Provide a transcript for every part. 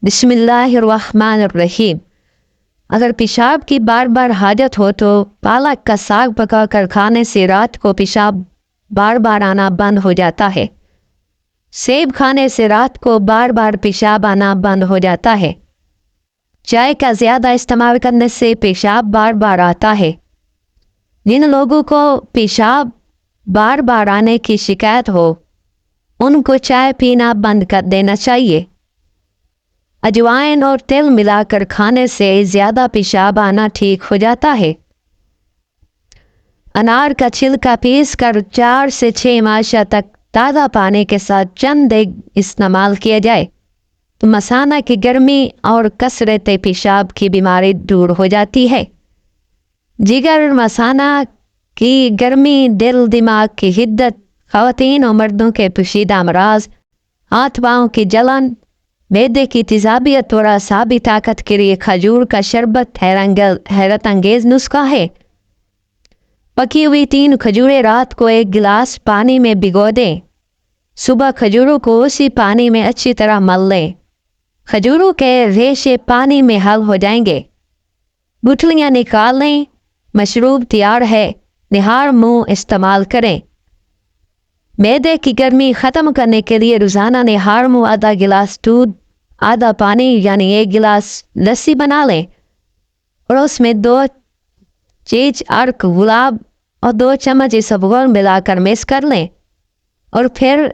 बिस्मिल्लाहिर्रहमानिर्रहीम। अगर पेशाब की बार बार हाजत हो तो पालक का साग पका कर खाने से रात को पेशाब बार बार आना बंद हो जाता है। सेब खाने से रात को बार बार पेशाब आना बंद हो जाता है। चाय का ज़्यादा इस्तेमाल करने से पेशाब बार बार आता है। जिन लोगों को पेशाब बार बार आने की शिकायत हो उनको चाय पीना बंद कर देना चाहिए। अजवाइन और तेल मिलाकर खाने से ज़्यादा पेशाब आना ठीक हो जाता है। अनार का छिलका पीस कर 4 से 6 माह तक ताज़ा पानी के साथ चंद दिन इस्तेमाल किया जाए तो मसाना की गर्मी और कसरत पेशाब की बीमारी दूर हो जाती है। जिगर मसाना की गर्मी, दिल दिमाग की हिद्दत, ख़वातीन और मर्दों के पोशीदा अमराज, हाथ पाँव की जलन, मैदे की तेज़ाबियत और असाबी ताकत के लिए खजूर का शरबत हैरत अंगेज नुस्खा है। पकी हुई 3 खजूरें रात को 1 गिलास पानी में भिगो दें। सुबह खजूरों को उसी पानी में अच्छी तरह मल लें। खजूरों के रेशे पानी में हल हो जाएंगे। गुठलियाँ निकाल लें। मशरूब तैयार है। निहार मुंह इस्तेमाल करें। मैदे की गर्मी ख़त्म करने के लिए रोज़ाना निहार मुंह आधा गिलास दूध, आधा पानी यानी 1 गिलास लस्सी बना लें और उसमें 2 चीज अर्क गुलाब और 2 चम्मच इसबगोल मिलाकर मिक्स कर लें और फिर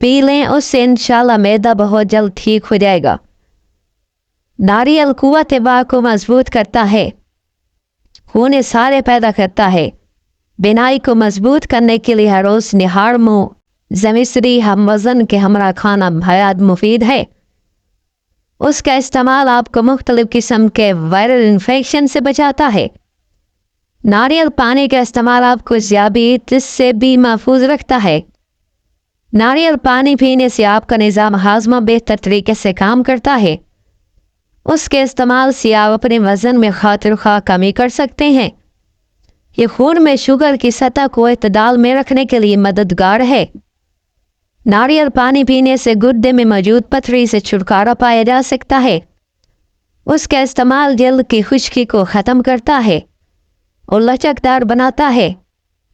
पी लें। उससे इंशाल्लाह मैदा बहुत जल्द ठीक हो जाएगा। नारियल कुव्वत बाह को मजबूत करता है, खून सारे पैदा करता है। बिनाई को मजबूत करने के लिए हर रोज निहार मुंह ज़मिस्री हम वज़न के हमरा खाना बेहद मुफीद है। उसका इस्तेमाल आपको मुख्तलिफ किस्म के वायरल इन्फेक्शन से बचाता है। नारियल पानी का इस्तेमाल आपको ज़ियाबीतिस से भी महफूज रखता है। नारियल पानी पीने से आपका निज़ाम हाज़मा बेहतर तरीके से काम करता है। उसके इस्तेमाल से आप अपने वज़न में खातिर खा कमी कर सकते हैं। ये खून में शुगर की सतह को इत्तदाल में रखने के लिए मददगार है। नारियल पानी पीने से गुर्दे में मौजूद पथरी से छुटकारा पाया जा सकता है। उसका इस्तेमाल जल्द की खुश्की को ख़त्म करता है और लचकदार बनाता है।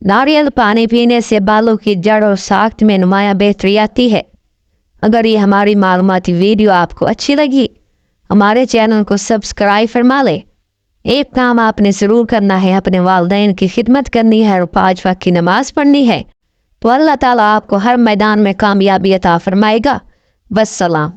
नारियल पानी पीने से बालों की जड़ और साख्त में नुमाया बेहतरी आती है। अगर ये हमारी मालूमाती वीडियो आपको अच्छी लगी, हमारे चैनल को सब्सक्राइब फरमा लें। एक काम आपने ज़रूर करना है, अपने वालिदैन की खिदमत करनी है और 5 वक्त की नमाज़ पढ़नी है, तो अल्लाह ताला आपको हर मैदान में कामयाबी अता फरमाएगा। वस्सलाम।